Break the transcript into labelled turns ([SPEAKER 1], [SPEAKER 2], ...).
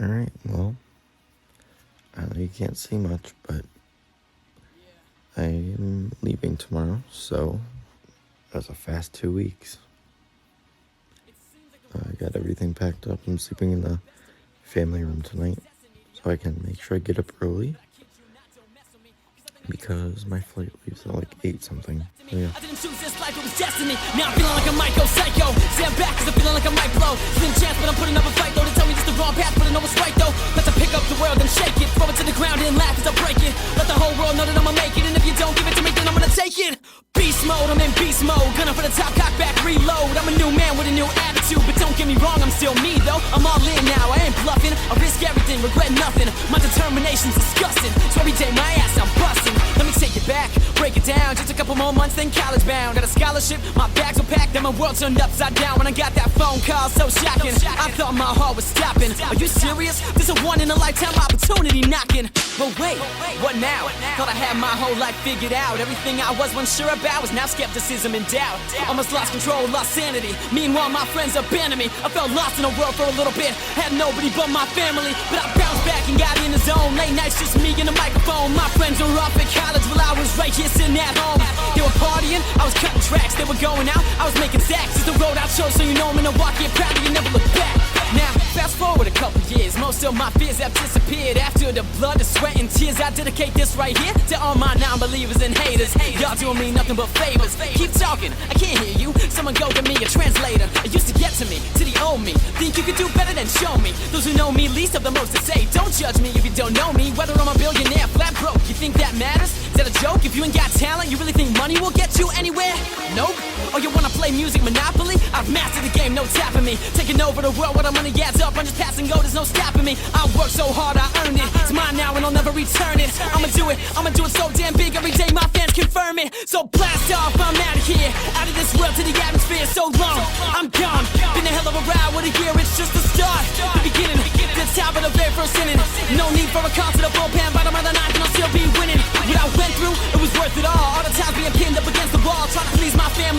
[SPEAKER 1] Alright, well, I know you can't see much, but I am leaving tomorrow, so that's a fast 2 weeks. I got everything packed up. I'm sleeping in the family room tonight, so I can make sure I get up early, because my flight leaves at like 8 something. So yeah.
[SPEAKER 2] I didn't choose this life, it was destiny. Now I'm feeling like I might go psycho. Stand back cause I'm feeling like I might blow. Slim chance but I'm putting up a fight though. They tell me this the wrong path but I know what's right though. Let's pick up the world and shake it. Throw it to the ground and laugh as I break it. Let the whole world know that I'ma make it. And if you don't give it to me then I'm gonna take it. Beast mode, I'm in beast mode. Gunning for the top, cock back, reload. I'm a new man with a new attitude. But don't get me wrong, I'm still me though. I'm all in now, I ain't bluffing. I risk everything, regret nothing. My determination's disgusting. So every day my ass I'm busting. Let me take it back, break it down. Just a couple more months, then college bound. Got a scholarship, my bags were packed, then my world turned upside down. When I got that phone call, so shocking. I thought my heart was stopping. Are you serious? This a one-in-a-lifetime opportunity knocking. But wait, what now? Thought I had my whole life figured out. Everything I was once sure about was now skepticism and doubt. Almost lost control, lost sanity. Meanwhile, my friends abandoned me. I felt lost in the world for a little bit. Had nobody but my family. But I bounced back and got in the zone. Late nights, just me and the microphone. My friends were off at college while I was right here sitting at home. They were partying, I was cutting tracks. They were going out, I was making stacks. It's the road I chose, so you know I'm in Milwaukee. Proud of you, never look back. Now, fast forward a couple years, most of my fears have disappeared. After the blood, the sweat, and tears, I dedicate this right here to all my non-believers and haters. Y'all doing me nothing but favors. Keep talking, I can't hear you. Someone go get me a translator. It used to get to me, to the old me. Think you could do better than show me. Those who know me least have the most to say. Don't judge me if you don't know me. Whether I'm a billionaire, flat broke, you think that matters? Is that a joke? If you ain't got talent, you really think money will get you anywhere? Nope. Or you wanna play music Monopoly? I've mastered the game, no tapping me. Taking over the world, what I'm money adds up. I'm just passing go, there's no stopping me. I work so hard, I earned it. It's mine now and I'll never return it. I'ma do it so damn big. Every day my fans confirm it. So blast off, I'm out of here. Out of this world to the atmosphere, so long, I'm gone. Been a hell of a ride, what a year, it's just the start. The beginning, the top of the very first inning. No need for a call to the bullpen, bottom of the ninth and I'll still be winning. What I went through, it was worth it all. All the times being pinned up against the wall, trying to please my family.